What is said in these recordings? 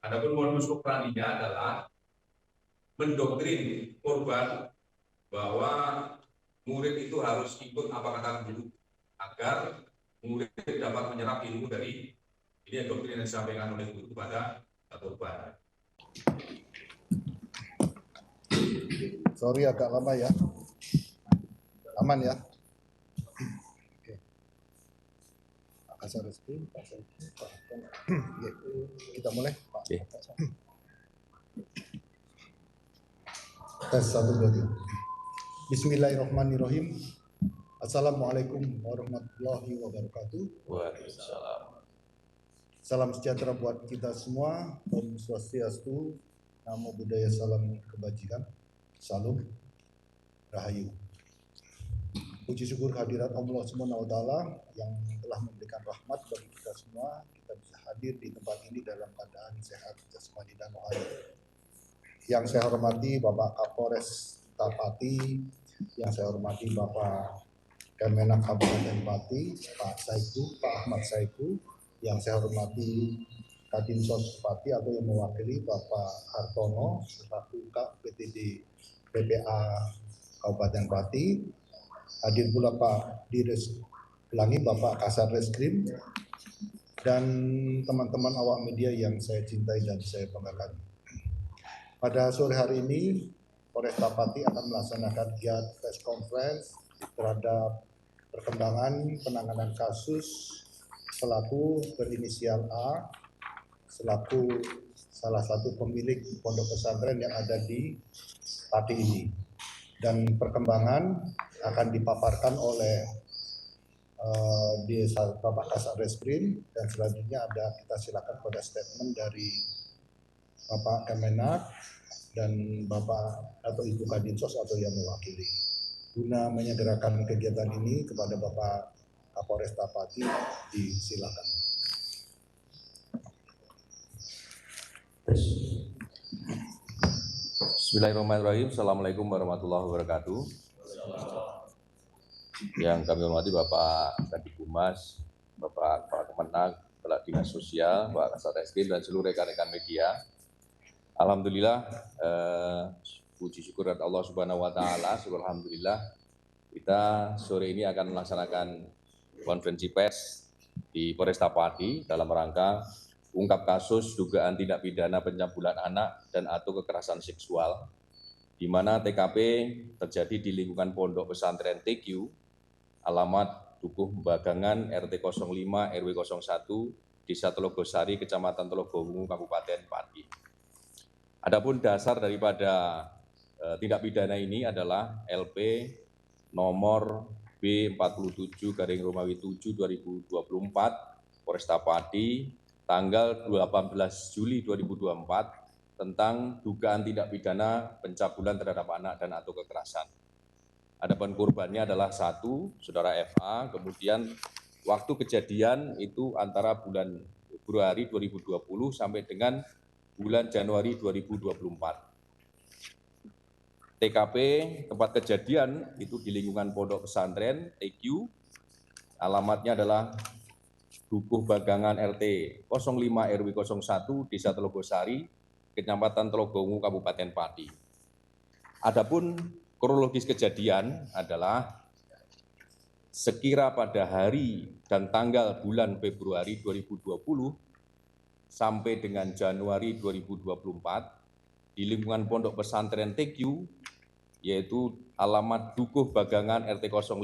Adapun modus operandinya adalah mendoktrin korban bahwa murid itu harus ikut apa kata guru agar murid dapat menyerap ilmu dari ini doktrin yang disampaikan oleh guru kepada korban. Sorry agak lama ya. Aman ya. Oke. Kita mulai, Pak. Tes 1 2 3. Bismillahirrahmanirrahim. Assalamualaikum warahmatullahi wabarakatuh. Waalaikumsalam. Salam sejahtera buat kita semua. Om Swastiastu, Namo Buddhaya, salam kebajikan. Salam Rahayu. Puji syukur kehadirat Allah Subhanahu wa taala yang telah memberikan rahmat bagi kita semua. Kita bisa hadir di tempat ini dalam keadaan sehat jasmani dan rohani. Yang saya hormati Bapak Kapolres Tapati, yang saya hormati Bapak Kemenak Kabupaten Pati, Pak Saiku, Pak Ahmad Saiku, yang saya hormati Kadinsos Pati atau yang mewakili Bapak Hartono selaku PTD PPA Kabupaten Pati. Hadir pula Pak Dires Pelangi, Bapak Kasar Reskrim, dan teman-teman awak media yang saya cintai dan saya banggakan. Pada sore hari ini, Polresta Pati akan melaksanakan kegiatan press conference terhadap perkembangan penanganan kasus pelaku berinisial A selaku salah satu pemilik pondok pesantren yang ada di Pati ini. Dan perkembangan akan dipaparkan oleh Bapak Kasar Reskrim, dan selanjutnya kita silakan pada statement dari Bapak Kemenak dan Bapak atau Ibu Kadinsos atau yang mewakili. Guna menyegerakan kegiatan ini kepada Bapak Kapolresta Pati, disilakan. Bismillahirrahmanirrahim. Assalamualaikum warahmatullahi wabarakatuh. Yang kami hormati Bapak Kadiphumas, Bapak Kepala Kemenag, Kepala Dinas Sosial, Bapak Kasar Reskrim, dan seluruh rekan-rekan media. Alhamdulillah, puji syukur kepada Allah Subhanahu wa taala, syukur alhamdulillah kita sore ini akan melaksanakan konferensi pers di Polresta Pati dalam rangka ungkap kasus dugaan tindak pidana pencabulan anak dan atau kekerasan seksual, di mana TKP terjadi di lingkungan Pondok Pesantren TQ, alamat Dukuh Bagangan, RT 05 RW 01, Desa Telogosari, Kecamatan Telogowungu, Kabupaten Pati. Adapun dasar daripada tindak pidana ini adalah LP nomor B47/Romawi 7 2024 Polresta Pati tanggal 18 Juli 2024 tentang dugaan tindak pidana pencabulan terhadap anak dan atau kekerasan. Adapun korbannya adalah satu, saudara FA, kemudian waktu kejadian itu antara bulan Februari 2020 sampai dengan bulan Januari 2024. TKP tempat kejadian itu di lingkungan Pondok Pesantren TQ, alamatnya adalah Dukuh Bagangan RT 05 RW 01 Desa Telogosari, Kecamatan Telogowungu, Kabupaten Pati. Adapun kronologis kejadian adalah sekira pada hari dan tanggal bulan Februari 2020 sampai dengan Januari 2024 di lingkungan Pondok Pesantren TQ, yaitu alamat Dukuh Bagangan RT 05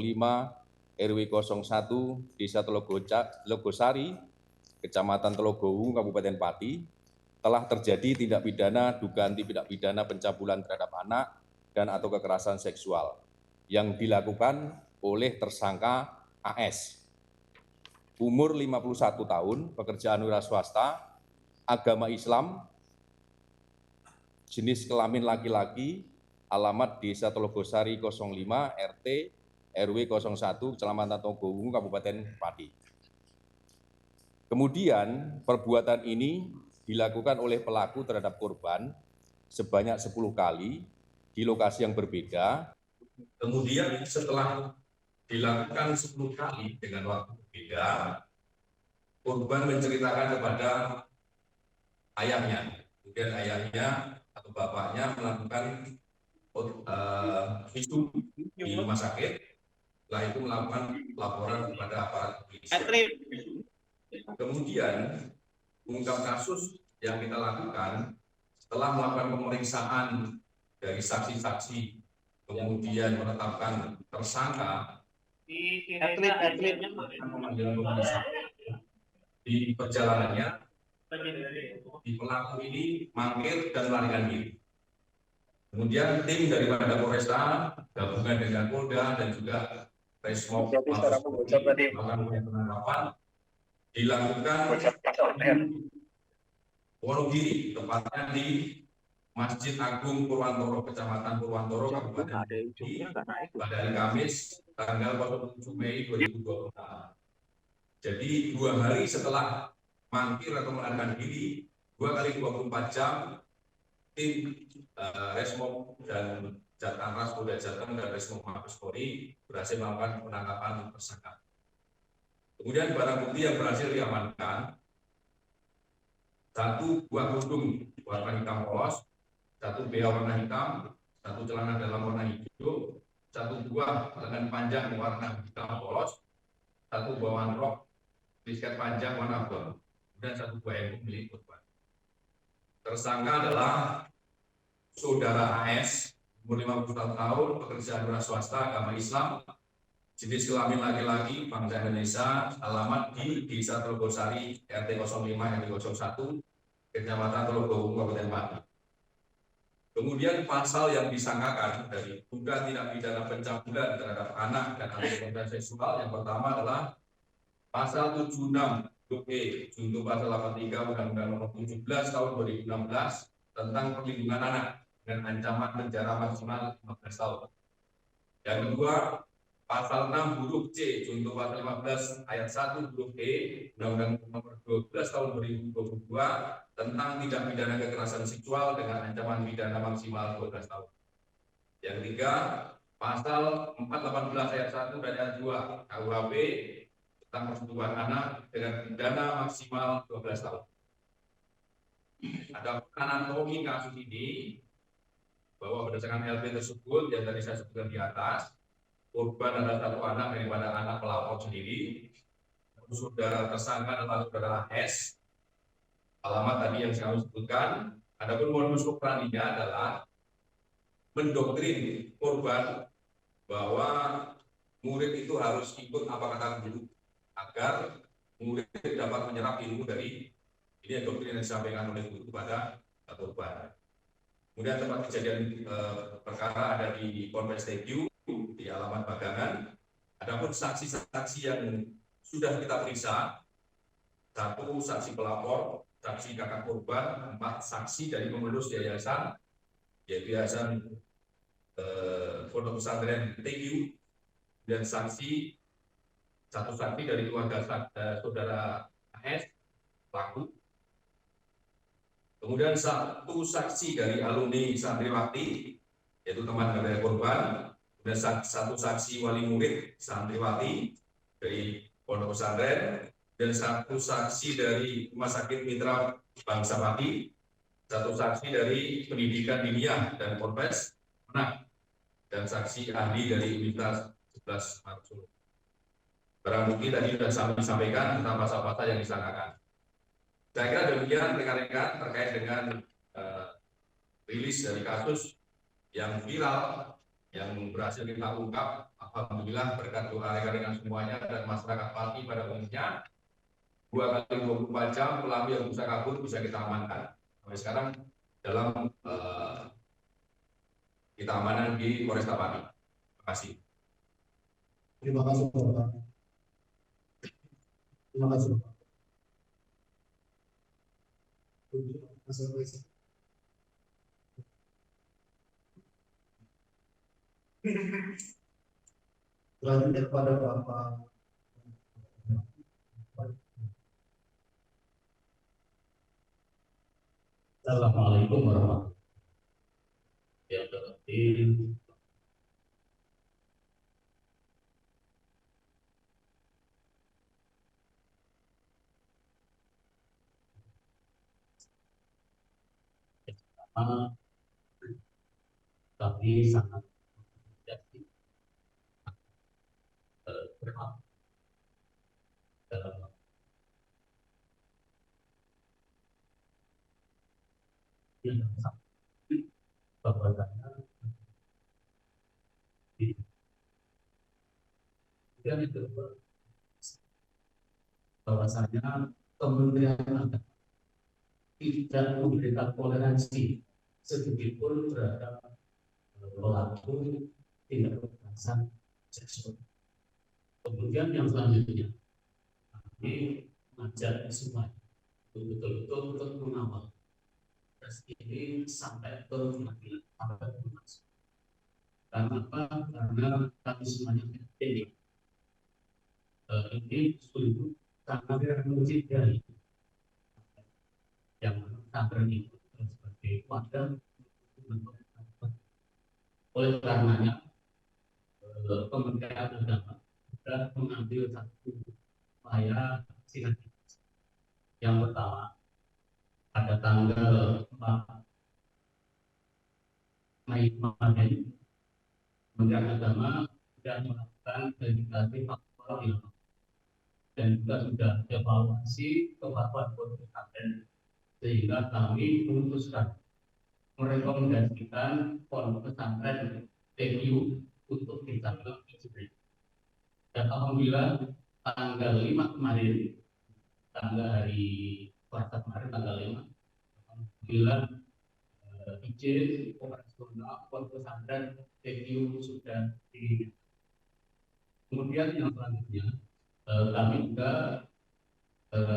RW 01 Desa Telogosari, Kecamatan Telogowungu, Kabupaten Pati, telah terjadi tindak pidana dugaan tindak pidana pencabulan terhadap anak dan atau kekerasan seksual yang dilakukan oleh tersangka AS. Umur 51 tahun, pekerjaan wira swasta, agama Islam, jenis kelamin laki-laki, alamat Desa Telogosari 05 RT RW 01 Kecamatan Telogowungu, Kabupaten Pati. Kemudian perbuatan ini dilakukan oleh pelaku terhadap korban sebanyak 10 kali di lokasi yang berbeda. Kemudian setelah dilakukan 10 kali dengan waktu berbeda, korban menceritakan kepada ayahnya. Kemudian ayahnya atau bapaknya melakukan visum di rumah sakit, setelah itu melakukan laporan kepada aparat kepolisian. Kemudian mengungkap kasus yang kita lakukan setelah melakukan pemeriksaan dari saksi-saksi, kemudian menetapkan tersangka, pemanggilan pemeriksaan di perjalanannya, di pelaku ini mangkir dan melarikan diri. Kemudian tim daripada Polresta gabungan dengan Polda dan juga Resmob melakukan penangkapan dilakukan di Wonogiri, tepatnya di Masjid Agung Purwantoro, Kecamatan Purwantoro, Kabupaten Pidi, pada hari Kamis tanggal 27 Mei 2024. Jadi 2 hari setelah mangkir atau melarikan diri, 2 kali 24 jam tim Resmob dan Jatantras Polda Jateng dan Resmob Mabes Polri berhasil melakukan penangkapan tersangka. Kemudian barang bukti yang berhasil diamankan: 1 buah kerudung warna hitam polos, 1 BH warna hitam, 1 celana dalam warna hijau, 1 buah lengan panjang warna hitam polos, 1 bawahan rok bisket panjang warna abu, dan 1 buah handphone milik korban. Tersangka adalah Saudara AS, umur 51 tahun, pekerjaan wira swasta, agama Islam, jenis kelamin laki-laki, bangsa Indonesia, alamat di Desa Telogosari, RT 05 RT 01, Kecamatan Telogowu, Kabupaten Pati. Kemudian pasal yang disangkakan dari dugaan tindak pidana pencabulan terhadap anak dan anak seksual yang pertama adalah pasal 76 huruf E junto pasal 83 Undang-Undang Nomor 17 Tahun 2016 tentang perlindungan anak dengan ancaman penjara maksimal 15 tahun. Yang kedua, pasal 6 huruf C junto pasal 15 ayat 1 huruf E Undang-Undang Nomor 12 Tahun 2022 tentang tindak pidana kekerasan seksual dengan ancaman pidana maksimal 12 tahun. Yang ketiga, pasal 418 ayat 1 dan ayat 2 KUHP tentang persetubuhan anak dengan pidana maksimal 12 tahun. Ada anatomi kasus ini bahwa berdasarkan LP tersebut yang tadi saya sebutkan di atas, korban adalah 1 anak daripada anak pelapor sendiri. Saudara tersangka adalah saudara S. Alamat tadi yang saya sebutkan. Adapun modus operandinya adalah mendoktrin korban bahwa murid itu harus ikut apa kata guru agar murid dapat menyerap ilmu dari ini doktrin yang disampaikan oleh guru kepada korban. Kemudian tempat kejadian perkara ada di Polres TQ di alamat Bagangan. Adapun saksi-saksi yang sudah kita periksa, 1 saksi pelapor, saksi kakak korban, 4 saksi dari pengurus yayasan, yaitu Yayasan Pondok Pesantren TQ, dan 1 saksi dari keluarga saudara AS pelaku. Kemudian 1 saksi dari alumni santriwati, yaitu teman dari korban, dan 1 saksi wali murid santriwati dari Pondok Pesantren, dan 1 saksi dari Rumah Sakit Mitra Bangsa Pati, 1 saksi dari Pendidikan Diniyah dan Polres Menak, dan saksi ahli dari Universitas 11 Maret Solo. Barang bukti tadi sudah disampaikan tentang pasal-pasal yang disangkakan. Saya kira demikian rekan-rekan terkait dengan rilis dari kasus yang viral yang berhasil kita ungkap. Alhamdulillah berkat doa rekan-rekan semuanya dan masyarakat Pati pada umumnya, 2 kali 24 jam pelaku yang bisa kabur bisa kita amankan. Sampai sekarang dalam kita amankan di Polresta Pati. Terima kasih. Terima kasih Bapak. Terima kasih Bapak. Selanjutnya kepada Bapak. Assalamualaikum warahmatullahi wabarakatuh. kami sangat mengapresiasi berapa dalam yang sampai bahwasanya dan itu bahwasanya Kementerian Agama tidak memberikan toleransi sedikitpun terhadap pelaku tindak kekerasan seksual. Kemudian yang selanjutnya, kami mengajak semua betul-betul untuk mengawal proses ini sampai ke pengadilan, sampai ke pengadilan. Karena apa? Karena kami semuanya ini sungguh sangat mencintai yang pesantren itu sebagai wadah bentuk. Oleh karenanya Kementerian Agama sudah mengambil satu upaya sinergitas. Yang pertama, pada tanggal 4 Mei kemarin, Kementerian Agama sudah melakukan verifikasi faktual dan juga sudah evaluasi kepatuhan pesantren, sehingga kami memutuskan merekomendasikan pondok pesantren TQ untuk ditangkap PJJ. Dan alhamdulillah tanggal 5 kemarin, tanggal hari Selasa kemarin tanggal 5, alhamdulillah izin operasional pondok pesantren TQ sudah di. Kemudian yang selanjutnya kami juga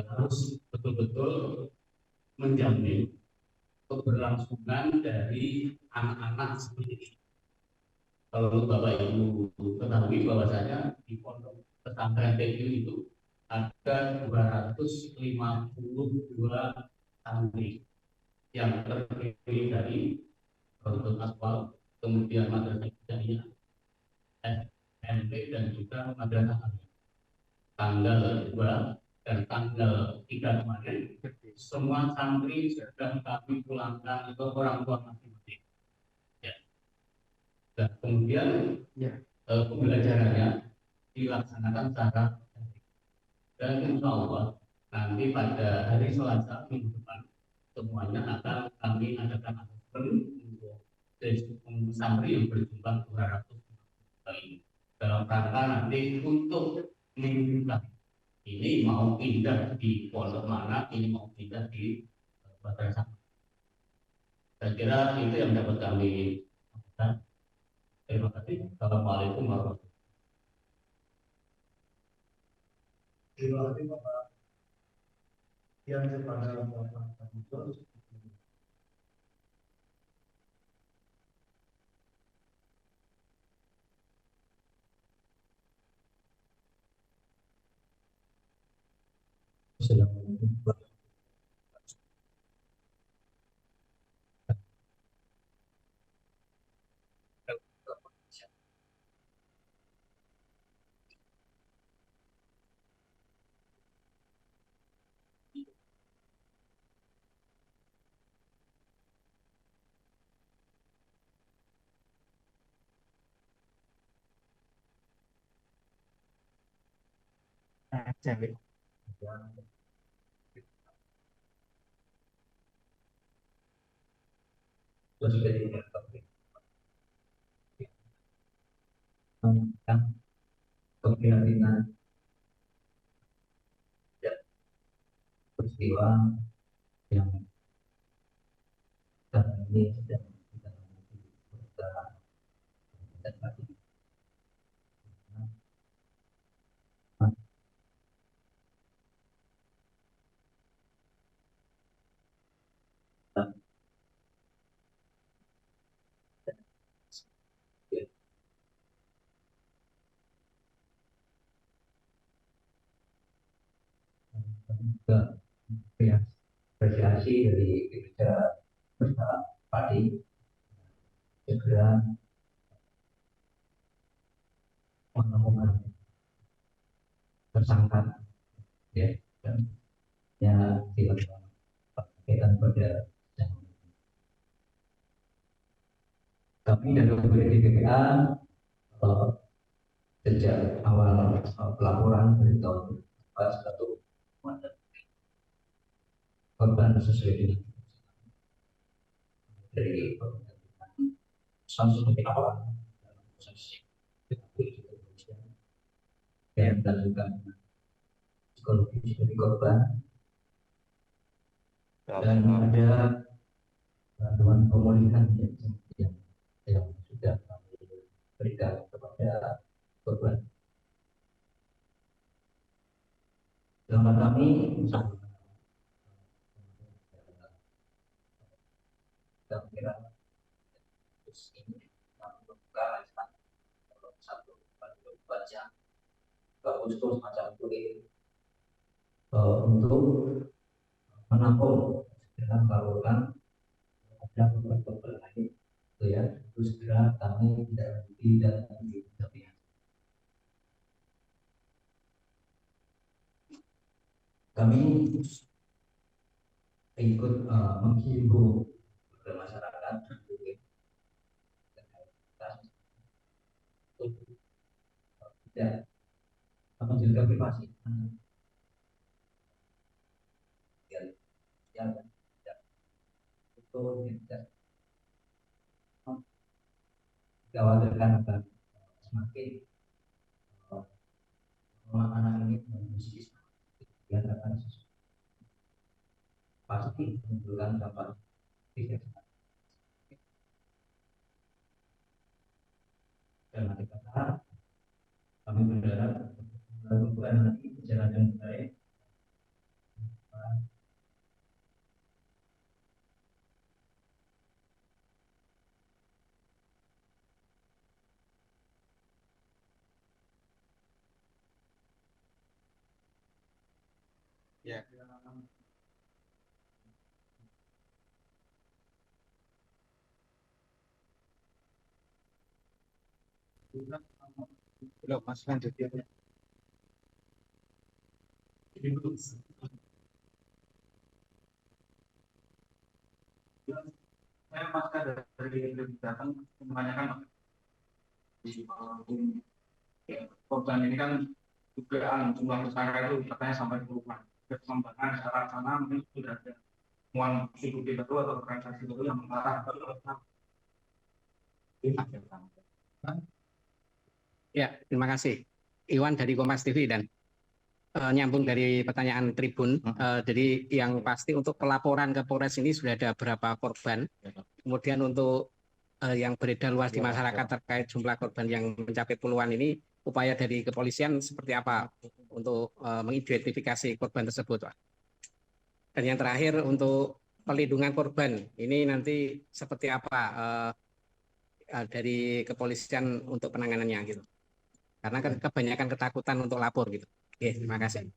harus betul-betul menjamin keberlangsungan dari anak-anak seperti ini. Kalau Bapak Ibu ketahui bahwasanya di pondok pesantren TQ itu ada 252 santri yang terdiri dari Pondok Aswal, kemudian Madrasah Ibtidaiyah, SMP dan juga Madrasah Aliyah. Tanggal 2 dan tanggal 3 kemarin semua santri sudah kami pulangkan ke orang tua masing-masing. Ya. Dan kemudian pembelajarannya dilaksanakan secara dan insya Allah nanti pada hari Selasa minggu depan semuanya akan kami adakan asesmen untuk santri yang berjumlah 200 ini dalam rangka nanti untuk menentukan ini mau pindah di pondok mana, ini mau pindah di madrasah. Saya kira itu yang dapat kami lakukan. Terima kasih. Assalamualaikum warahmatullahi wabarakatuh. Terima kasih Bapak yang kepada Bapak Muncul. Assalamualaikum warahmatullahi wabarakatuh. Keprihatinan peristiwa yang saat ini sedang kita juga apresiasi dari kinerja bersama Padi segera menemukan tersangka ya dan ya dilakukan pada Kami dari UPD BPA sejak awal pelaporan dari tahun 2021 korban sesuai dengan dari sampai seperti awal dalam proses dan juga psikologis dari korban dan ada bantuan pemulihan yang sudah kami berikan kepada korban. Selama kami kita kira ini membuka satu baca Agustus macam itu untuk menampung dengan melakukan ada beberapa lain itu ya, terus segera kami tidak lanjuti dan tapi kami ikut menghimbau kepada masyarakat untuk tidak menjaga privasi yang itu tidak dikhawatirkan akan semakin anak ini menjadi diadakan pasti menimbulkan dampak tidak dan nanti kata kami berharap melakukan nanti berjalan dengan baik. Ya. Belum, Mas lanjut ya. Saya pasca dari datang menanyakan korban ini kan dugaan jumlah tersangka itu katanya sampai puluhan. Perkembangan secara sana mungkin sudah ada temuan bukti baru atau transaksi baru yang mengarah ke ya, terima kasih. Iwan dari Kompas TV dan nyambung dari pertanyaan Tribun. Jadi yang pasti untuk pelaporan ke Polres ini sudah ada berapa korban. Kemudian untuk yang beredar luas di masyarakat terkait jumlah korban yang mencapai puluhan ini, upaya dari kepolisian seperti apa untuk mengidentifikasi korban tersebut, Pak? Dan yang terakhir untuk pelindungan korban ini nanti seperti apa dari kepolisian untuk penanganannya gitu? Karena kan kebanyakan ketakutan untuk lapor gitu. Oke, terima kasih.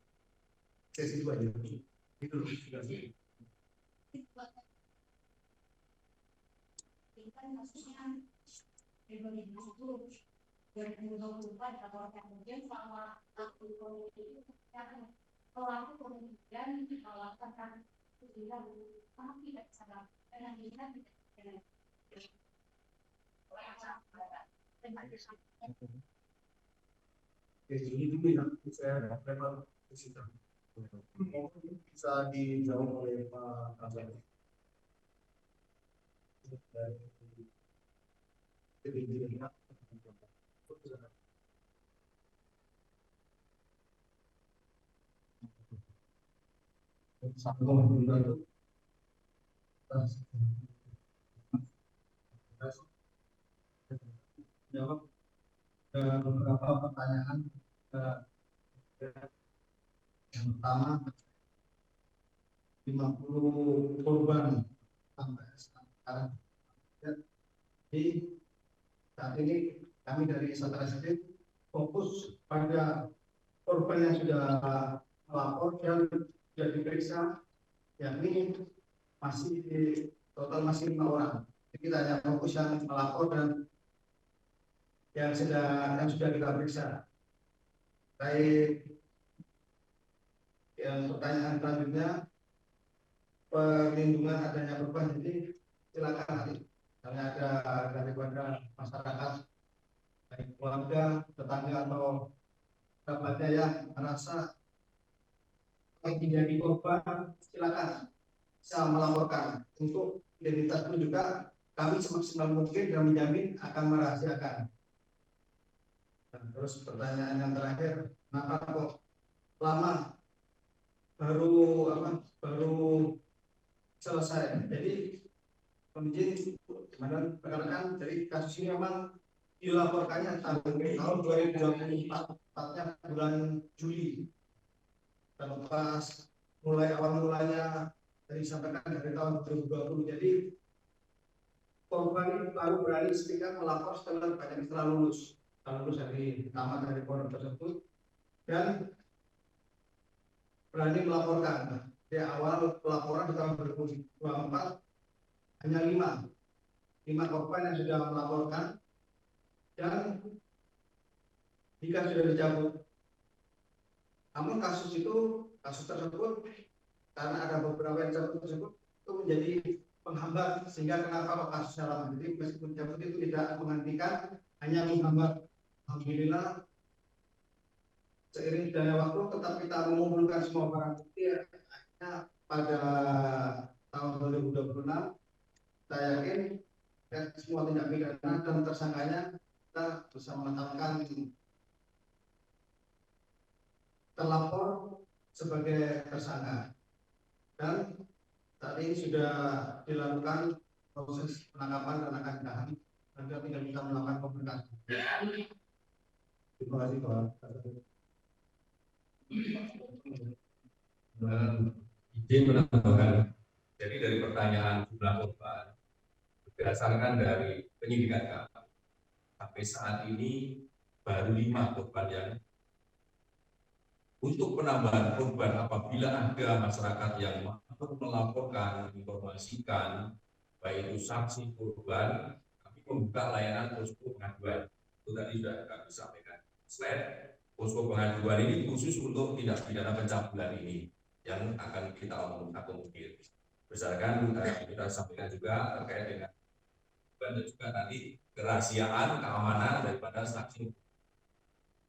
Bisa dijawab oleh Pak Kabel. Jawab beberapa pertanyaan. Yang pertama, 50 korban sampai sekarang. Jadi saat ini kami dari Satreskrim fokus pada korban yang sudah melapor dan sudah diperiksa, yakni masih total masih 5 orang. Jadi kita hanya fokus yang melapor dan yang sudah kita periksa. Baik, yang pertanyaan selanjutnya, perlindungan adanya korban, jadi silakan nanti. Karena ada daripada yang merasa menjadi korban, silakan bisa melaporkan. Untuk identitas pun juga kami semaksimal mungkin dan menjamin akan merahasiakan. Nah, terus pertanyaan yang terakhir, kenapa kok lama baru selesai? Jadi izin teman rekan-rekan, dari kasus ini memang dilaporkannya tahun 2024, tepatnya bulan Juli. Terlepas awal mulanya dari disampaikan dari tahun 2020. Jadi korban ini baru berani speak melapor setelah banyak setelah lulus dari tamat dari pondok tersebut dan berani melaporkan. Di awal pelaporan di tahun 2024 hanya 5 korban yang sudah melaporkan dan 3 sudah dicabut. Namun kasus tersebut karena ada beberapa yang cabut tersebut itu menjadi penghambat, sehingga kenapa kasusnya lama. Jadi meskipun cabut itu tidak menghentikan, hanya menghambat. Alhamdulillah seiring jalannya waktu tetap kita mengumpulkan semua barang bukti. Akhirnya pada tahun 2026 saya yakin semua tindak pidana dan tersangkanya kita bisa menetapkan terlapor sebagai tersangka, dan saat ini sudah dilakukan proses penangkapan dan akan ditahan. Nanti tinggal kita melakukan komunikasi. Terima kasih Pak. Izin menambahkan, jadi dari pertanyaan jumlah korban berdasarkan dari penyidikan kami sampai saat ini baru 5 korban yang untuk penambahan korban apabila ada masyarakat yang mampu melaporkan, informasikan, baik itu saksi korban, kami membuka layanan posko pengaduan. Itu tadi sudah kami sampaikan. Slide posko pengaduan ini khusus untuk tindak pidana pencabulan ini yang akan kita akomodir. Berdasarkan kita sampaikan juga terkait dengan dan juga nanti kerahasiaan, keamanan daripada saksi.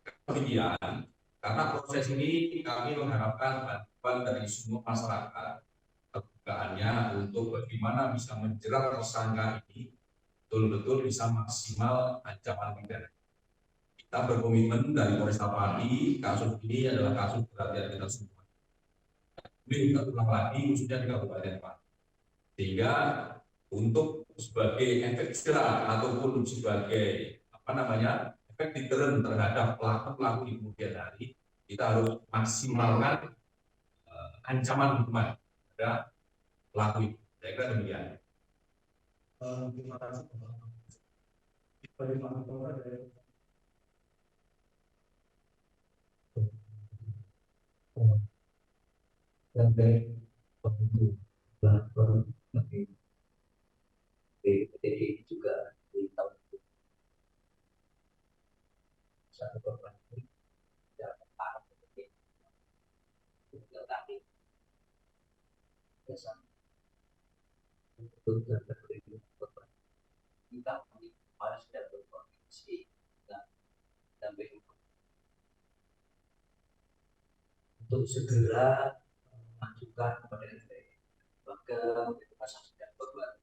Kemudian karena proses ini kami mengharapkan bantuan dari semua masyarakat, terbukaannya untuk bagaimana bisa menjerat tersangka ini betul-betul bisa maksimal ancaman pidana. Kita berkomitmen dari Polresta Pati, kasus ini adalah kasus perhatian kita semua. Ini kita ulang lagi khususnya di Kabupaten Pati. Sehingga untuk sebagai efek jerah ataupun sebagai efek deterren terhadap pelaku-pelaku di kemudian hari, kita harus maksimalkan ancaman hukuman pada pelaku itu. Saya kira demikian. Terima kasih. Sampai lapor PTDI juga di tahun satu korban ini tidak parah seperti kami biasa untuk terjadi korban kita harus sudah berkoordinasi dan BU untuk segera mengajukan kepada RT maka masa sudah korban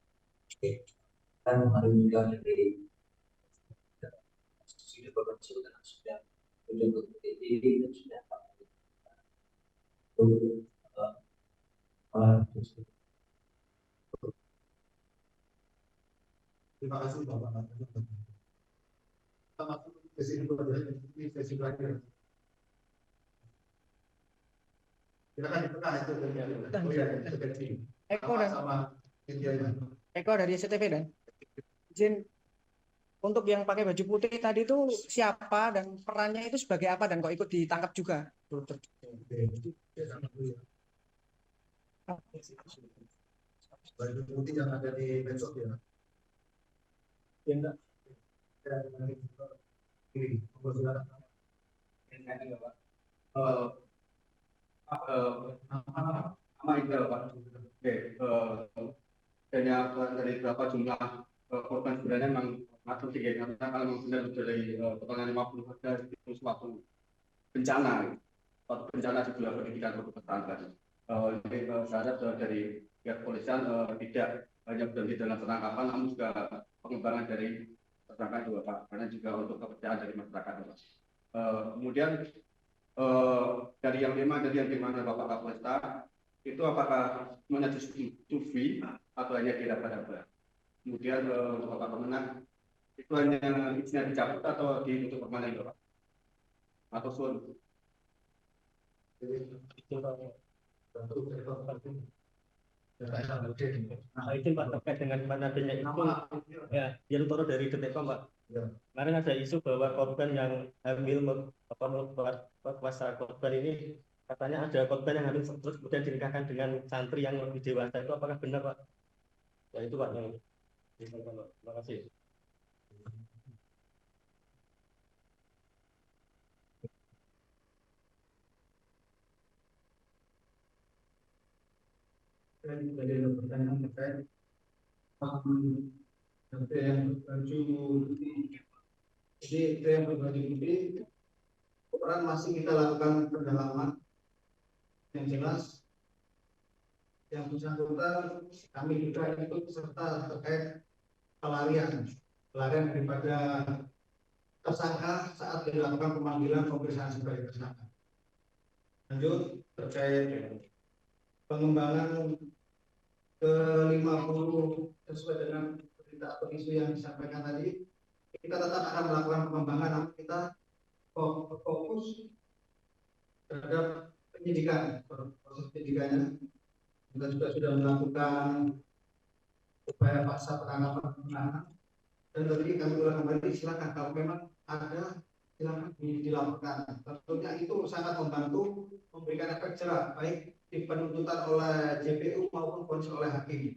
kan hari ini dari sudah korban sudah PTDI dan sudah Terima kasih Bapak. Kita masuk ke sesi terakhir. Silakan dibuka itu Eko dari SCTV dan izin untuk yang pakai baju putih tadi itu siapa dan perannya itu sebagai apa dan kok ikut ditangkap juga? Baju putih yang ada di medsos ya. Enggak. Ini, silakan. Nama Indra Pak. Oke, dari berapa jumlah korban sebenarnya memang masuk 3 karena kalau memang benar dari totalnya 50 ada itu suatu bencana di dunia pendidikan pondok pesantren. Saya harap dari pihak kepolisian tidak hanya berhenti dalam penangkapan, namun juga pengembangan dari tersangka juga Pak, karena juga untuk kepercayaan dari masyarakat Pak. Kemudian dari yang 5 dari yang dimana Bapak Kapolresta itu apakah semuanya disetujui atau hanya diraba-raba? Kemudian Bapak Kemenang itu hanya izinnya dicabut atau ditutup permanen Bapak? Atau suruh? Nah, izin Pak terkait dengan mana adanya itu ya yang turun dari Detikcom Pak. Kemarin ada isu bahwa korban yang hamil kuasa korban ini katanya ada korban yang harus terus kemudian dinikahkan dengan santri yang lebih dewasa, itu apakah benar Pak? Ya itu Pak yang terima kasih. Dari pertanyaan terkait yang berbaju putih. Jadi yang berbaju putih, peran masih kita lakukan pendalaman. Yang jelas, yang bersangkutan kami juga ikut serta terkait pelarian daripada tersangka saat dilakukan pemanggilan pemeriksaan sebagai tersangka. Lanjut terkait pengembangan ke-50 sesuai dengan berita atau isu yang disampaikan tadi, kita tetap akan melakukan pengembangan, namun kita fokus terhadap penyidikan, proses penyidikannya. Kita juga sudah melakukan upaya paksa penangkapan penahanan, dan tadi kami ulang kembali, silakan kalau memang ada silakan dilaporkan. Tentunya itu sangat membantu memberikan efek jerah baik di penuntutan oleh JPU maupun vonis oleh hakim.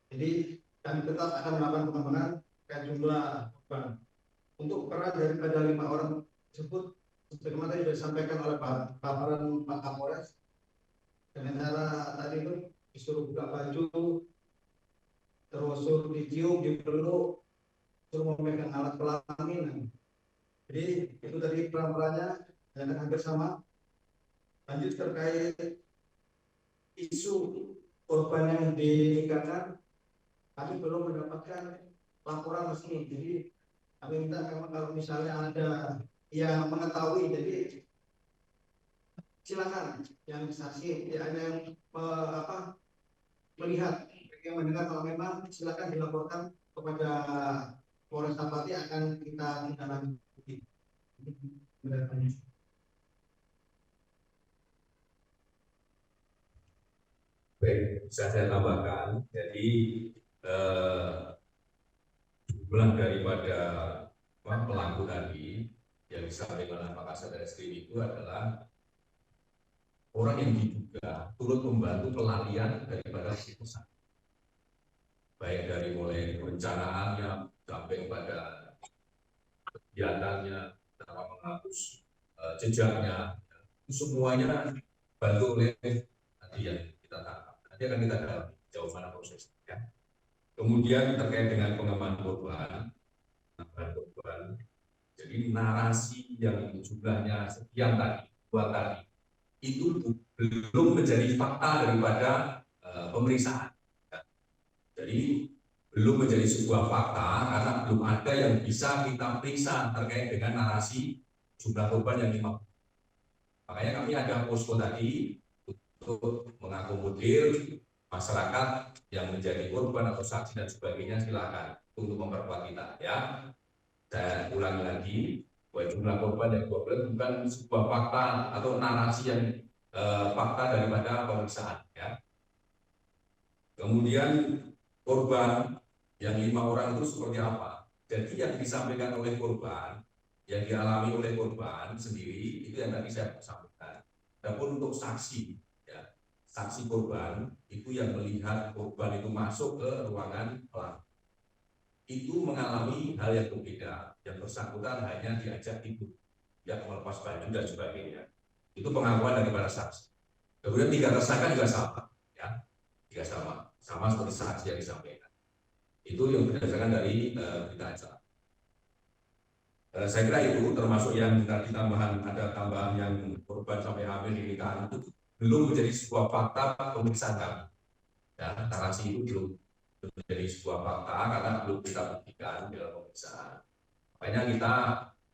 Jadi kami tetap akan melakukan pengembangan terkait jumlah korban. Untuk peran daripada 5 orang tersebut, sebagaimana tadi sudah disampaikan oleh Pak Kapolres, dengan cara tadi itu disuruh buka baju, terus suruh dicium, dipeluk, suruh memegang alat kelamin. Jadi itu tadi peran-perannya yang hampir sama. Lanjut terkait isu korban yang dinikahkan, kami belum mendapatkan laporan resmi. Jadi kami minta memang kalau misalnya ada yang mengetahui, jadi silakan yang saksi, ya ada yang melihat, yang mendengar, kalau memang silakan dilaporkan kepada Polres Pati, akan kita lanjuti. Baik, bisa saya tambahkan. Jadi jumlah daripada pelaku tadi yang disampaikan oleh Pak Kasat Reskrim itu adalah orang yang diduga turut membantu pelarian daripada si tersangka, baik dari mulai perencanaannya sampai kepada kegiatannya, cara menghapus jejaknya, itu semuanya bantu oleh tadi yang kita tangkap. Nanti akan kita dalami jauh mana prosesnya. Kemudian terkait dengan pengembangan korban, jadi narasi yang jumlahnya sekian tadi, 2 tadi, itu belum menjadi fakta daripada pemeriksaan. Jadi belum menjadi sebuah fakta karena belum ada yang bisa kita periksa terkait dengan narasi jumlah korban yang 50. Makanya kami ada posko tadi untuk mengakomodir masyarakat yang menjadi korban atau saksi dan sebagainya, silakan untuk memperkuat kita ya. Saya ulangi lagi bahwa jumlah korban yang 12 bukan sebuah fakta atau narasi yang fakta daripada pemeriksaan ya. Kemudian korban yang 5 orang itu seperti apa? Jadi yang disampaikan oleh korban, yang dialami oleh korban sendiri itu yang tadi saya sampaikan. Adapun untuk saksi ya, saksi korban itu yang melihat korban itu masuk ke ruangan pelaku, itu mengalami hal yang berbeda. Yang bersangkutan hanya diajak tidur, ya melepas baju dan sebagainya. Itu pengakuan dari para saksi. Kemudian 3 tersangka juga sama, ya, 3 sama seperti saksi yang disampaikan. Itu yang berdasarkan dari berita acara. Saya kira itu termasuk yang tadi tambahan, ada tambahan yang korban sampai hamil di nikahan itu belum menjadi sebuah fakta pemeriksaan kami. Ya, narasi itu belum menjadi sebuah fakta karena belum kita buktikan dalam pemeriksaan. Makanya kita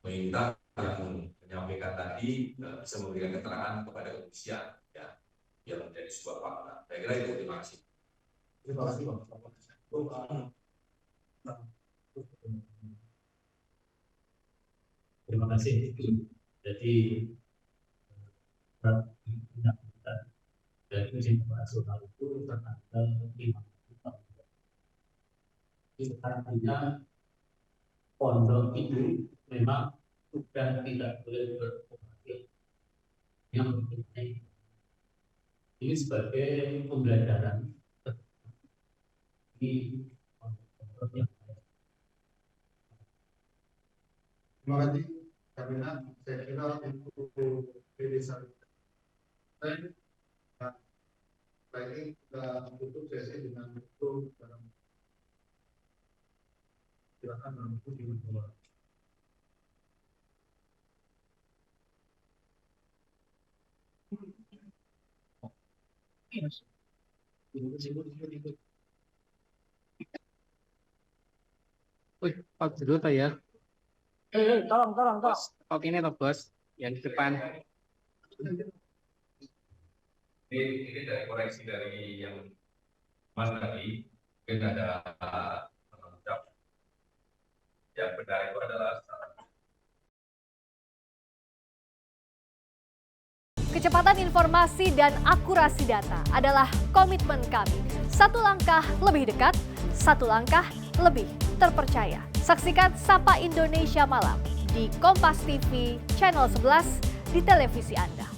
meminta yang menyampaikan tadi bisa memberikan keterangan kepada kepolisian, ya, yang menjadi sebuah fakta. Saya kira itu. Terima kasih. Terima kasih, Pak. Terima kasih. Jadi dari izin operasional itu tertanggal 5 tahun. Itu artinya pondok itu memang sudah tidak boleh beroperasi. Yang penting ini sebagai pembelajaran di pondok yang lain. Terima kasih, Kamina. Saya kira untuk desa baik kita tutup sesi dengan itu. Silakan menunggu di bawah. Pak dulu Pak ya. Tolong. Oke ini toh bos, yang di depan. Ini dari koreksi dari yang Mas tadi, mungkin ada yang benar itu adalah kecepatan informasi dan akurasi data adalah komitmen kami. Satu langkah lebih dekat, satu langkah lebih terpercaya. Saksikan Sapa Indonesia Malam di Kompas TV Channel 11 di televisi Anda.